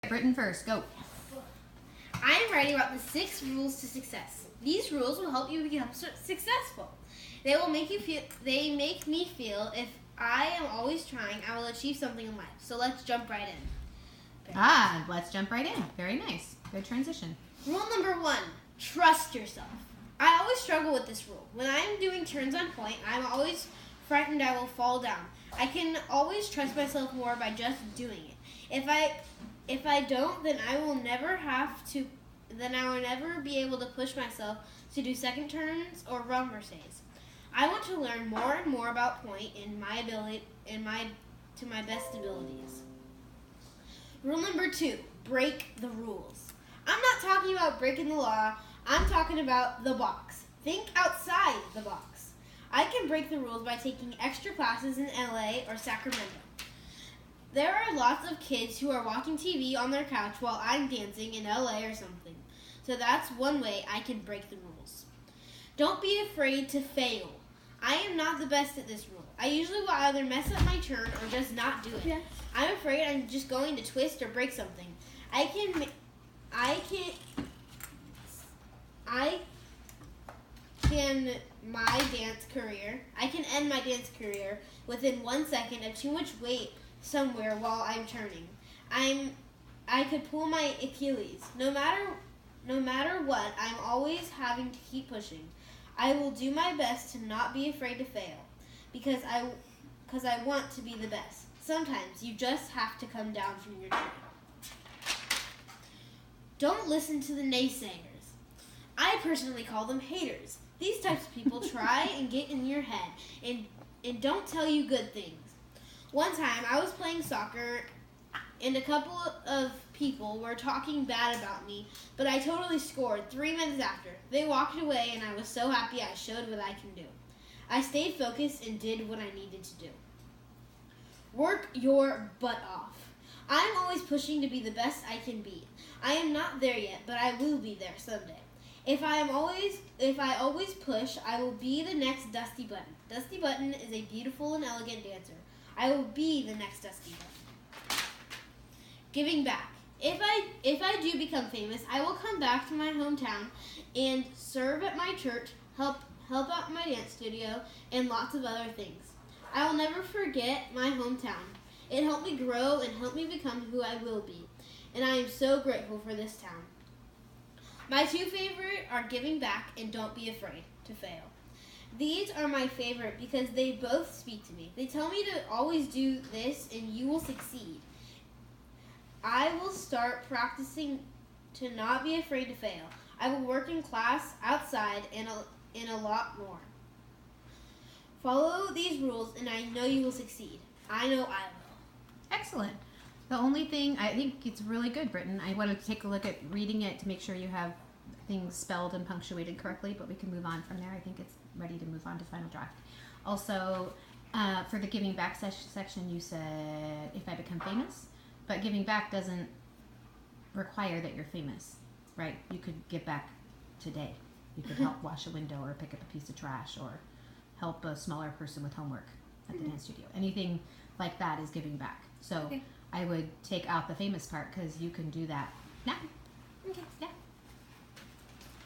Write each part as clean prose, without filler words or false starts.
Britton first, go. I am writing about the 6 rules to success. These rules will help you become successful. They make me feel if I am always trying, I will achieve something in life. So let's jump right in. Let's jump right in. Very nice. Good transition. Rule number 1, trust yourself. I always struggle with this rule. When I'm doing turns on point, I'm always frightened I will fall down. I can always trust myself more by just doing it. If I don't, then I will never be able to push myself to do second turns or run Mercedes. I want to learn more and more about point in my ability to my best abilities. Rule number 2, break the rules. I'm not talking about breaking the law, I'm talking about the box. Think outside the box. I can break the rules by taking extra classes in LA or Sacramento. There are lots of kids who are watching TV on their couch while I'm dancing in LA or something. So that's one way I can break the rules. Don't be afraid to fail. I am not the best at this rule. I usually will either mess up my turn or just not do it. Yeah. I'm afraid I'm just going to twist or break something. I can end my dance career within 1 second of too much weight somewhere while I'm turning. I could pull my Achilles. No matter what, I'm always having to keep pushing. I will do my best to not be afraid to fail because I want to be the best. Sometimes you just have to come down from your tree. Don't listen to the naysayers. I personally call them haters. These types of people try and get in your head and don't tell you good things. One time I was playing soccer and a couple of people were talking bad about me, but I totally scored 3 minutes after. They walked away and I was so happy I showed what I can do. I stayed focused and did what I needed to do. Work your butt off. I'm always pushing to be the best I can be. I am not there yet, but I will be there someday. If I always push, I will be the next Dusty Button. Dusty Button is a beautiful and elegant dancer. I will be the next Dusty Button. Giving back. If I do become famous, I will come back to my hometown and serve at my church, help out my dance studio, and lots of other things. I will never forget my hometown. It helped me grow and helped me become who I will be, and I am so grateful for this town. My 2 favorite are giving back and don't be afraid to fail. These are my favorite because they both speak to me. They tell me to always do this and you will succeed. I will start practicing to not be afraid to fail. I will work in class, outside, and a lot more. Follow these rules and I know you will succeed. I know I will. Excellent. The only thing, I think it's really good, Britton. I want to take a look at reading it to make sure you have things spelled and punctuated correctly, but we can move on from there. I think it's ready to move on to final draft. Also, for the giving back section, you said, if I become famous, but giving back doesn't require that you're famous, right? You could give back today. You could help wash a window or pick up a piece of trash or help a smaller person with homework at the dance studio. Anything like that is giving back. So okay. I would take out the famous part because you can do that now. Okay, yeah.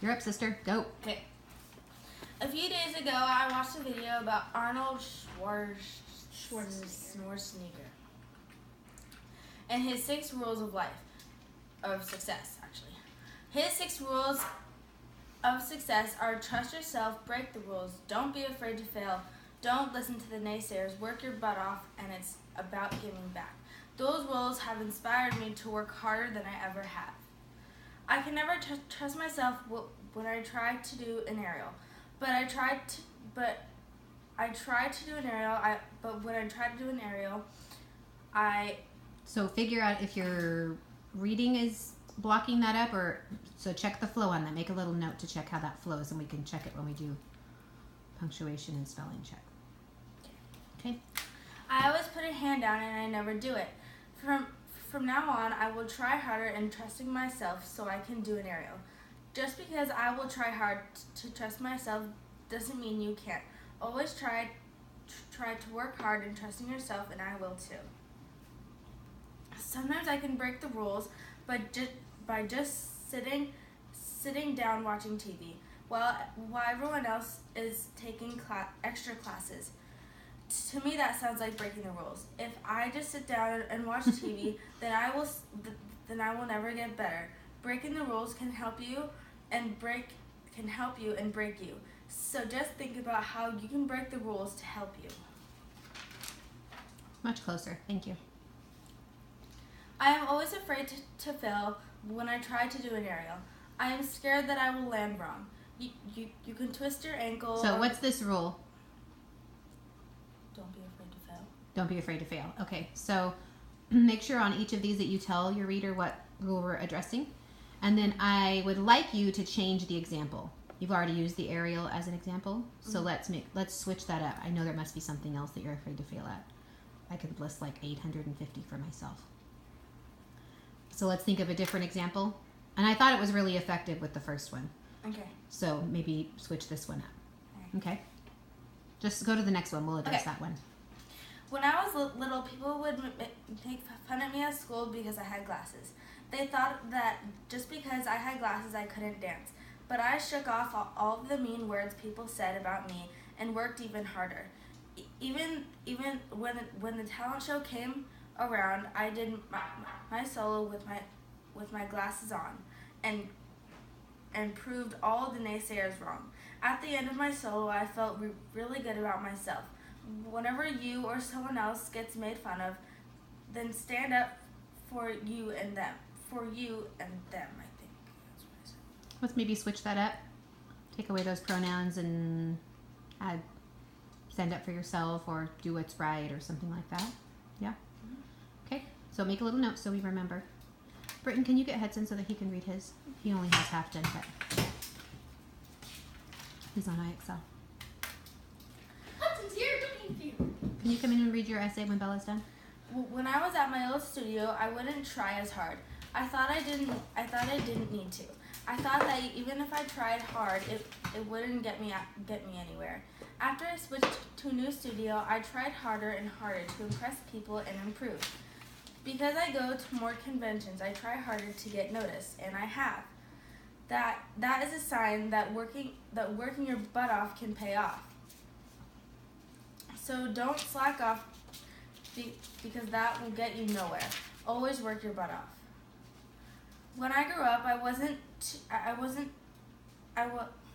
You're up, sister. Go. Okay. A few days ago, I watched a video about Arnold Schwarzenegger and his 6 rules of life, of success, actually. His 6 rules of success are trust yourself, break the rules, don't be afraid to fail, don't listen to the naysayers, work your butt off, and it's about giving back. Those rules have inspired me to work harder than I ever have. I can never trust myself when I try to do an aerial, but when I try to do an aerial, So figure out if your reading is blocking that up, or so check the flow on that. Make a little note to check how that flows, and we can check it when we do punctuation and spelling check. Okay. I always put a hand down and I never do it. From now on, I will try harder in trusting myself so I can do an aerial. Just because I will try hard to trust myself doesn't mean you can't. Always try to work hard in trusting yourself, and I will too. Sometimes I can break the rules by just sitting down watching TV while everyone else is taking extra classes. To me, that sounds like breaking the rules. If I just sit down and watch TV, then I will never get better. Breaking the rules can help you and break you. So just think about how you can break the rules to help you. Much closer. Thank you. I am always afraid to fail when I try to do an aerial. I am scared that I will land wrong. You can twist your ankle. So what's this rule? Don't be afraid to fail. Don't be afraid to fail. Okay, so make sure on each of these that you tell your reader what rule we're addressing. And then I would like you to change the example. You've already used the aerial as an example, so let's switch that up. I know there must be something else that you're afraid to fail at. I could list like 850 for myself. So let's think of a different example. And I thought it was really effective with the first one. Okay. So maybe switch this one up. Okay? Just go to the next one. We'll address that one. When I was little, people would make fun of me at school because I had glasses. They thought that just because I had glasses, I couldn't dance. But I shook off all of the mean words people said about me and worked even harder. Even when the talent show came around, I did my solo with my glasses on and proved all the naysayers wrong. At the end of my solo, I felt really good about myself. Whenever you or someone else gets made fun of, then stand up for you and them. For you and them, I think. That's what I said. Let's maybe switch that up. Take away those pronouns and add stand up for yourself or do what's right or something like that. Yeah? Okay, so make a little note so we remember. Britton, can you get Hudson so that he can read his? He only has half done, but he's on IXL. Hudson's here looking for you. Can you come in and read your essay when Bella's done? When I was at my old studio, I wouldn't try as hard. I thought I didn't need to. I thought that even if I tried hard, it wouldn't get me anywhere. After I switched to a new studio, I tried harder and harder to impress people and improve. Because I go to more conventions, I try harder to get noticed, and I have. That is a sign that working your butt off can pay off. So don't slack off because that will get you nowhere. Always work your butt off. When I grew up, what did I do?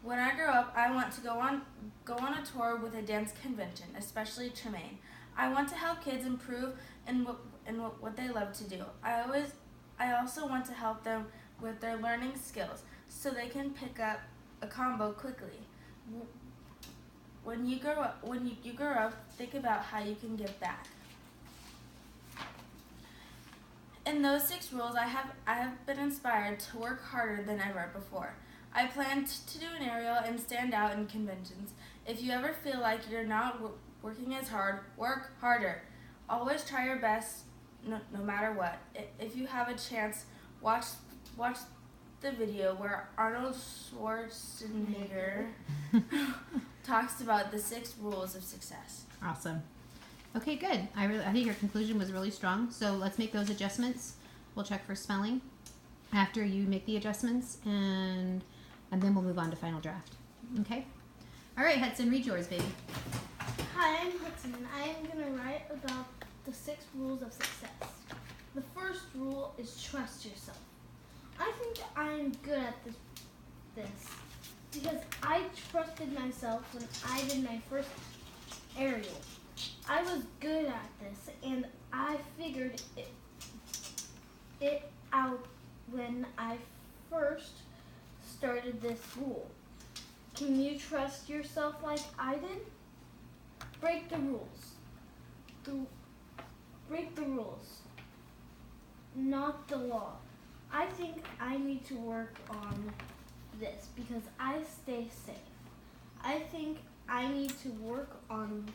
When I grow up, I want to go on a tour with a dance convention, especially Tremaine. I want to help kids improve in what they love to do. I also want to help them with their learning skills so they can pick up a combo quickly. When you grow up, think about how you can give back. In those 6 rules, I have been inspired to work harder than ever before. I plan to do an aerial and stand out in conventions. If you ever feel like you're not working as hard, work harder. Always try your best, no matter what. If you have a chance, watch the video where Arnold Schwarzenegger talks about the 6 rules of success. Awesome. Okay, good. I think your conclusion was really strong. So let's make those adjustments. We'll check for spelling after you make the adjustments, and then we'll move on to final draft. Okay? All right, Hudson, read yours, baby. Hi, I'm Hudson, and I am going to write about the 6 rules of success. The first rule is trust yourself. I think I'm good at this because I trusted myself when I did my first aerial. I was good at this, and I figured it out when I first started this rule. Can you trust yourself like I did? Break the rules. Break the rules, not the law. I think I need to work on this because I stay safe. I think I need to work on,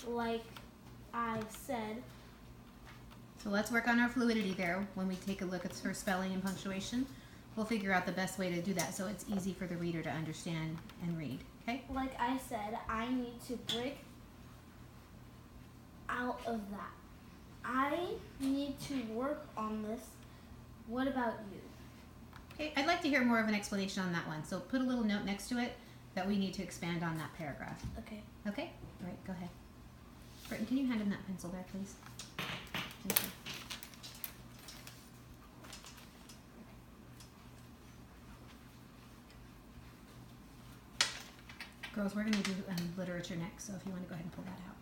like I said. So let's work on our fluidity there. When we take a look at her spelling and punctuation, we'll figure out the best way to do that so it's easy for the reader to understand and read. Okay? Like I said, I need to break out of that. I need to work on this. What about you? Okay, I'd like to hear more of an explanation on that one. So put a little note next to it that we need to expand on that paragraph. Okay. Okay? All right, go ahead. Britton, can you hand him that pencil there, please? Thank you. Girls, we're going to do literature next, so if you want to go ahead and pull that out.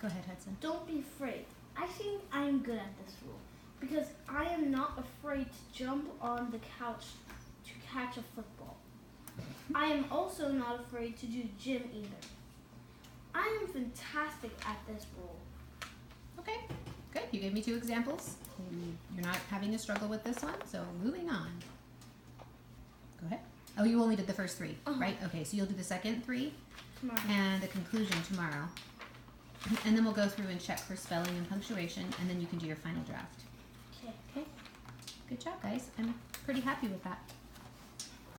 Go ahead, Hudson. Don't be afraid. I think I am good at this rule because I am not afraid to jump on the couch to catch a football. I am also not afraid to do gym either. I am fantastic at this rule. Okay, good. You gave me 2 examples. You're not having a struggle with this one, so moving on. Go ahead. Oh, you only did the first 3, right? Okay, so you'll do the second 3 Tomorrow. and the conclusion tomorrow. And then we'll go through and check for spelling and punctuation, and then you can do your final draft. Okay. Okay? Good job, guys. I'm pretty happy with that.